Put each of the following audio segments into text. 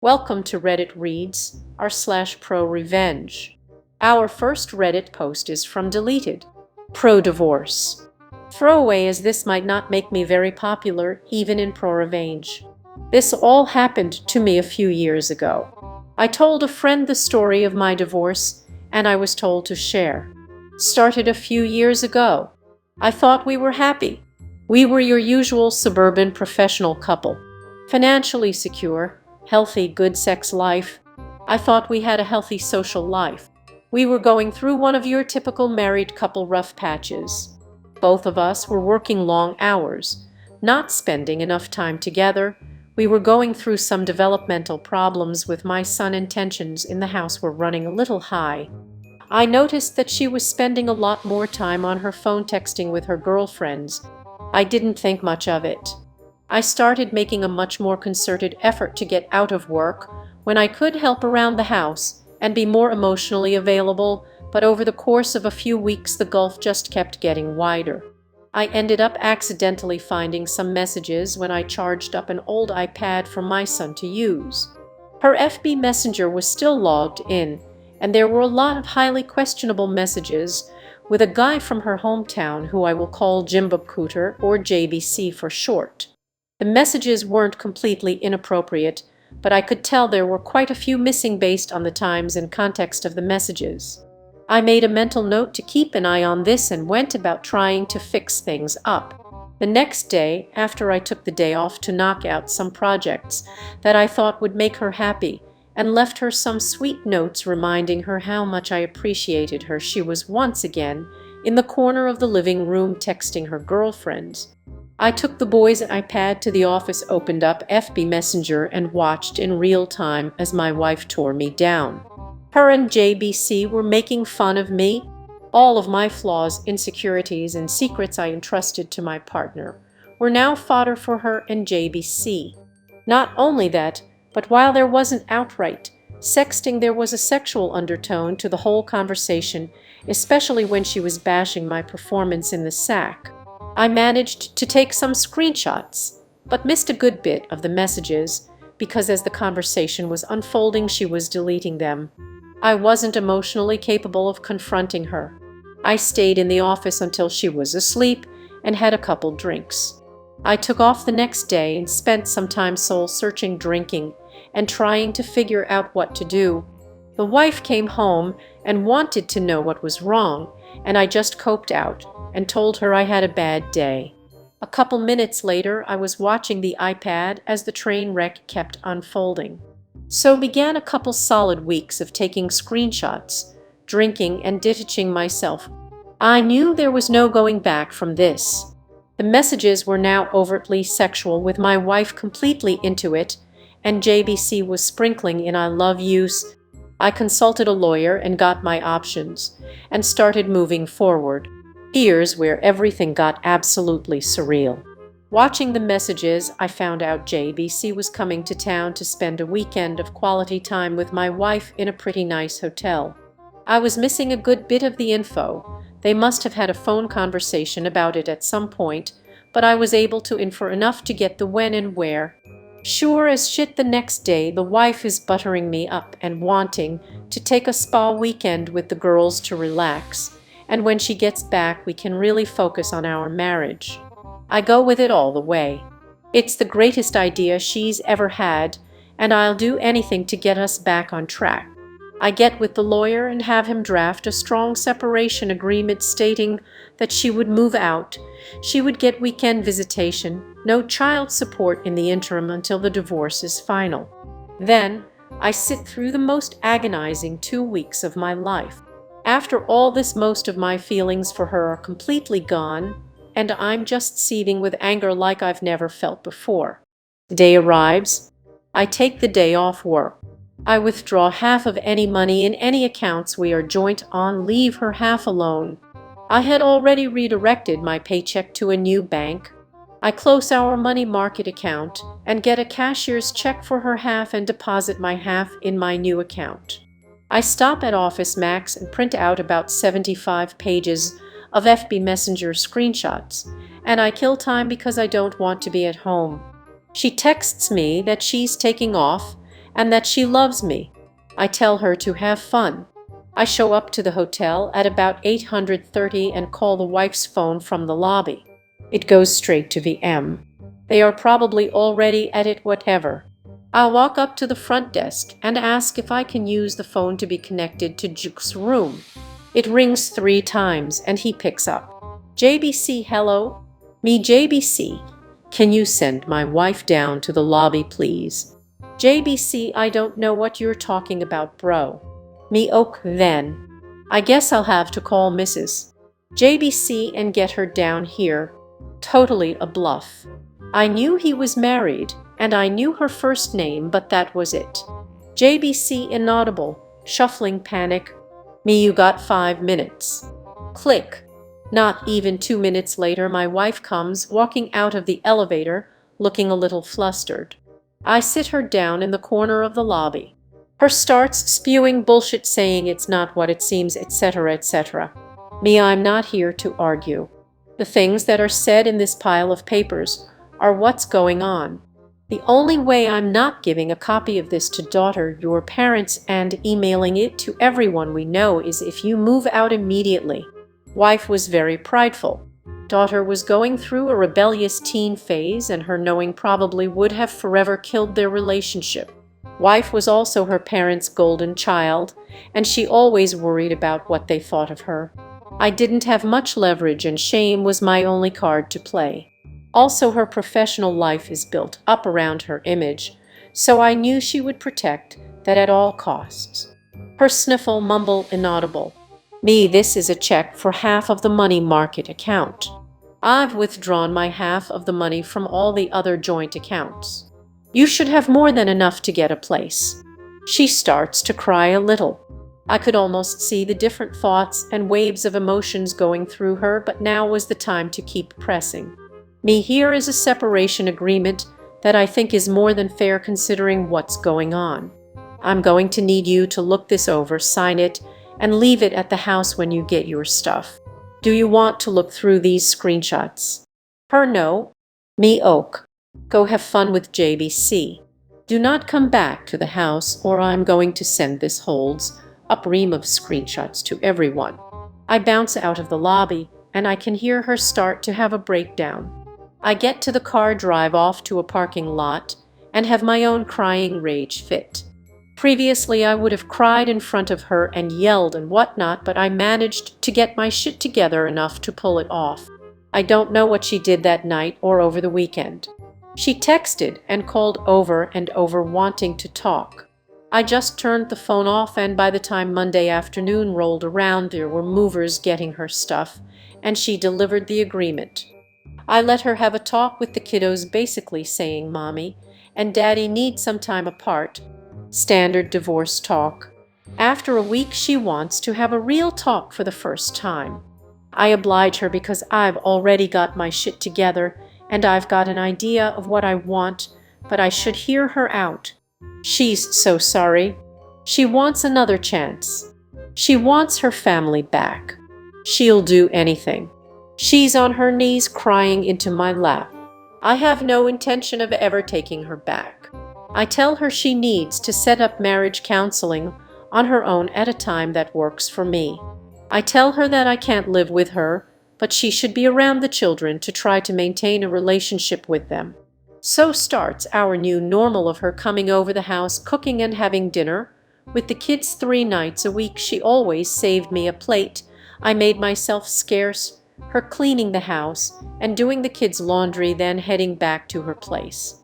Welcome to Reddit Reads r/ProRevenge. Our first Reddit post is from Deleted. Pro-divorce. Throwaway as this might not make me very popular even in ProRevenge. This all happened to me a few years ago. I told a friend the story of my divorce, and I was told to share. Started a few years ago. I thought we were happy. We were your usual suburban professional couple. Financially secure, healthy, good sex life. I thought we had a healthy social life. We were going through one of your typical married couple rough patches. Both of us were working long hours, not spending enough time together. We were going through some developmental problems with my son, and tensions in the house were running a little high. I noticed that she was spending a lot more time on her phone texting with her girlfriends. I didn't think much of it. I started making a much more concerted effort to get out of work when I could, help around the house, and be more emotionally available, but over the course of a few weeks the gulf just kept getting wider. I ended up accidentally finding some messages when I charged up an old iPad for my son to use. Her FB Messenger was still logged in, and there were a lot of highly questionable messages with a guy from her hometown who I will call Jimbo Cooter, or JBC for short. The messages weren't completely inappropriate, but I could tell there were quite a few missing based on the times and context of the messages. I made a mental note to keep an eye on this and went about trying to fix things up. The next day, after I took the day off to knock out some projects that I thought would make her happy, and left her some sweet notes reminding her how much I appreciated her, she was once again in the corner of the living room texting her girlfriends. I took the boys' iPad to the office, opened up FB Messenger, and watched in real time as my wife tore me down. Her and JBC were making fun of me. All of my flaws, insecurities, and secrets I entrusted to my partner were now fodder for her and JBC. Not only that, but while there wasn't outright sexting, there was a sexual undertone to the whole conversation, especially when she was bashing my performance in the sack. I managed to take some screenshots, but missed a good bit of the messages because as the conversation was unfolding, she was deleting them. I wasn't emotionally capable of confronting her. I stayed in the office until she was asleep and had a couple drinks. I took off the next day and spent some time soul-searching, drinking, and trying to figure out what to do. The wife came home and wanted to know what was wrong, and I just coped out and told her I had a bad day. A couple minutes later, I was watching the iPad as the train wreck kept unfolding. So began a couple solid weeks of taking screenshots, drinking, and ditching myself. I knew there was no going back from this. The messages were now overtly sexual, with my wife completely into it, and JBC was sprinkling in "I love yous." I consulted a lawyer and got my options, and started moving forward. Here's where everything got absolutely surreal. Watching the messages, I found out JBC was coming to town to spend a weekend of quality time with my wife in a pretty nice hotel. I was missing a good bit of the info. They must have had a phone conversation about it at some point, but I was able to infer enough to get the when and where. Sure as shit, the next day the wife is buttering me up and wanting to take a spa weekend with the girls to relax, and when she gets back we can really focus on our marriage. I go with it all the way. It's the greatest idea she's ever had, and I'll do anything to get us back on track. I get with the lawyer and have him draft a strong separation agreement stating that she would move out, she would get weekend visitation, no child support in the interim until the divorce is final. Then I sit through the most agonizing 2 weeks of my life. After all this, most of my feelings for her are completely gone, and I'm just seething with anger like I've never felt before. The day arrives. I take the day off work. I withdraw half of any money in any accounts we are joint on, leave her half alone. I had already redirected my paycheck to a new bank. I close our money market account and get a cashier's check for her half and deposit my half in my new account. I stop at Office Max and print out about 75 pages of FB Messenger screenshots, and I kill time because I don't want to be at home. She texts me that she's taking off and that she loves me. I tell her to have fun. I show up to the hotel at about 8:30 and call the wife's phone from the lobby. It goes straight to VM. They are probably already at it, whatever. I'll walk up to the front desk and ask if I can use the phone to be connected to Juke's room. It rings 3 times and he picks up. JBC, hello? Me, JBC. Can you send my wife down to the lobby, please? JBC, I don't know what you're talking about, bro. Me, ok, then. I guess I'll have to call Mrs. JBC and get her down here. Totally a bluff. I knew he was married, and I knew her first name, but that was it. JBC inaudible, shuffling panic. Me, you got 5 minutes. Click. Not even 2 minutes later, my wife comes walking out of the elevator, looking a little flustered. I sit her down in the corner of the lobby. Her starts spewing bullshit saying it's not what it seems, etc., etc. Me, I'm not here to argue. The things that are said in this pile of papers are what's going on. The only way I'm not giving a copy of this to daughter, your parents, and emailing it to everyone we know is if you move out immediately. Wife was very prideful. Daughter was going through a rebellious teen phase, and her knowing probably would have forever killed their relationship. Wife was also her parents' golden child, and she always worried about what they thought of her. I didn't have much leverage, and shame was my only card to play. Also, her professional life is built up around her image, so I knew she would protect that at all costs. Her sniffle, mumble, inaudible. Me, this is a check for half of the money market account. I've withdrawn my half of the money from all the other joint accounts. You should have more than enough to get a place. She starts to cry a little. I could almost see the different thoughts and waves of emotions going through her, but now was the time to keep pressing. Me, here is a separation agreement that I think is more than fair considering what's going on. I'm going to need you to look this over, sign it, and leave it at the house when you get your stuff. Do you want to look through these screenshots? Her, no. Me, ok. Go have fun with JBC. Do not come back to the house or I'm going to send this holds up ream of screenshots to everyone. I bounce out of the lobby and I can hear her start to have a breakdown. I get to the car, drive off to a parking lot, and have my own crying rage fit. Previously, I would have cried in front of her and yelled and whatnot, but I managed to get my shit together enough to pull it off. I don't know what she did that night or over the weekend. She texted and called over and over wanting to talk. I just turned the phone off, and by the time Monday afternoon rolled around, there were movers getting her stuff, and she delivered the agreement. I let her have a talk with the kiddos, basically saying Mommy and Daddy need some time apart. Standard divorce talk. After a week, she wants to have a real talk for the first time. I oblige her because I've already got my shit together and I've got an idea of what I want, but I should hear her out. She's so sorry. She wants another chance. She wants her family back. She'll do anything. She's on her knees crying into my lap. I have no intention of ever taking her back. I tell her she needs to set up marriage counseling on her own at a time that works for me. I tell her that I can't live with her, but she should be around the children to try to maintain a relationship with them. So starts our new normal of her coming over the house, cooking and having dinner with the kids 3 nights a week. She always saved me a plate. I made myself scarce, her cleaning the house and doing the kids' laundry, then heading back to her place.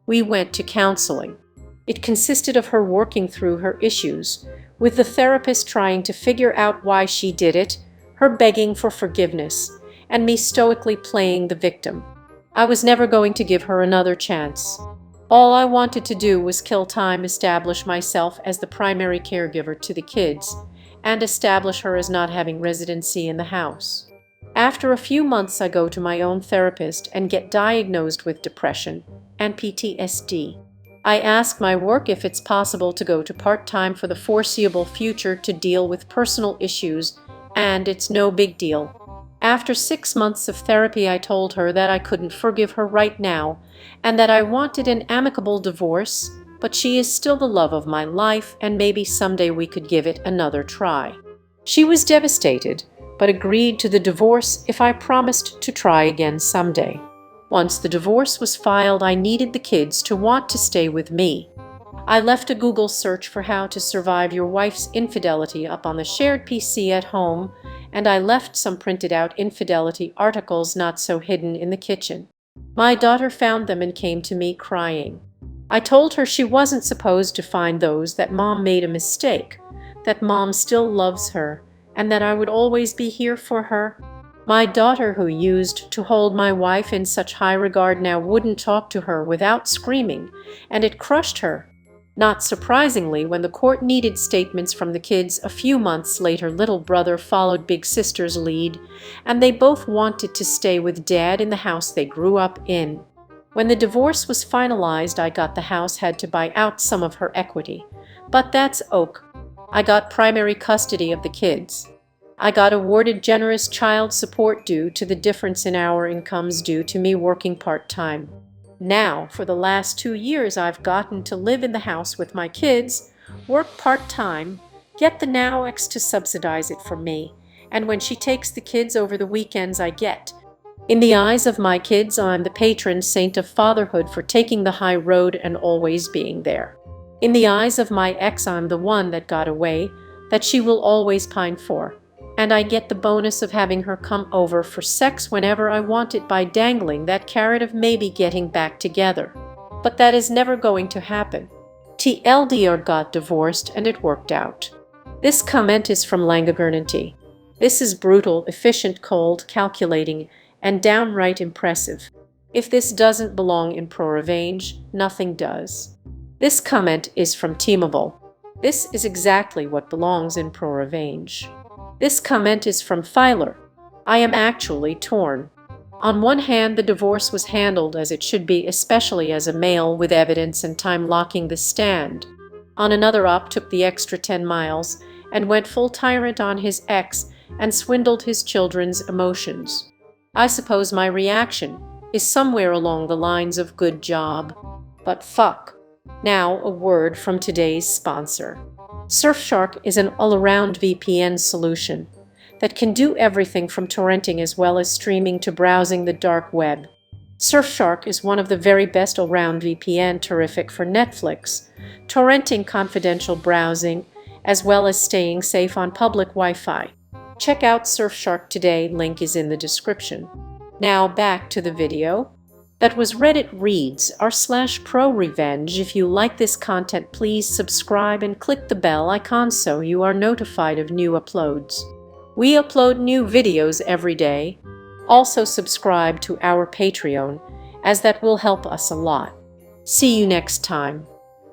We went to counseling. It consisted of her working through her issues, with the therapist trying to figure out why she did it, her begging for forgiveness, and me stoically playing the victim. I was never going to give her another chance. All I wanted to do was kill time, establish myself as the primary caregiver to the kids, and establish her as not having residency in the house. After a few months, I go to my own therapist and get diagnosed with depression and PTSD. I ask my work if it's possible to go to part-time for the foreseeable future to deal with personal issues, and it's no big deal. After 6 months of therapy, I told her that I couldn't forgive her right now and that I wanted an amicable divorce, but she is still the love of my life, and maybe someday we could give it another try. She was devastated, but agreed to the divorce if I promised to try again someday. Once the divorce was filed, I needed the kids to want to stay with me. I left a Google search for how to survive your wife's infidelity up on the shared PC at home, and I left some printed out infidelity articles not so hidden in the kitchen. My daughter found them and came to me crying. I told her she wasn't supposed to find those, that Mom made a mistake, that Mom still loves her, and that I would always be here for her. My daughter, who used to hold my wife in such high regard, now wouldn't talk to her without screaming, and it crushed her. Not surprisingly, when the court needed statements from the kids a few months later, little brother followed big sister's lead, and they both wanted to stay with Dad in the house they grew up in. When the divorce was finalized, I got the house, had to buy out some of her equity. But that's ok. I got primary custody of the kids. I got awarded generous child support due to the difference in our incomes due to me working part-time. Now, for the last 2 years, I've gotten to live in the house with my kids, work part-time, get the now ex to subsidize it for me, and when she takes the kids over the weekends, I get. In the eyes of my kids, I'm the patron saint of fatherhood for taking the high road and always being there. In the eyes of my ex, I'm the one that got away, that she will always pine for. And I get the bonus of having her come over for sex whenever I want it by dangling that carrot of maybe getting back together. But that is never going to happen. TLDR got divorced and it worked out. This comment is from Langagernanty. This is brutal, efficient, cold, calculating, and downright impressive. If this doesn't belong in ProRevenge, nothing does. This comment is from Teamable. This is exactly what belongs in ProRevenge. This comment is from Filer. I am actually torn. On one hand, the divorce was handled as it should be, especially as a male, with evidence and time locking the stand. On another, Op took the extra 10 miles and went full tyrant on his ex and swindled his children's emotions. I suppose my reaction is somewhere along the lines of good job. But fuck. Now, a word from today's sponsor. Surfshark is an all-around VPN solution that can do everything from torrenting as well as streaming to browsing the dark web. Surfshark is one of the very best all-round VPN, terrific for Netflix, torrenting, confidential browsing, as well as staying safe on public Wi-Fi. Check out Surfshark today, link is in the description. Now back to the video. That was Reddit Reads r/ProRevenge. If you like this content, please subscribe and click the bell icon so you are notified of new uploads. We upload new videos every day. Also subscribe to our Patreon, as that will help us a lot. See you next time.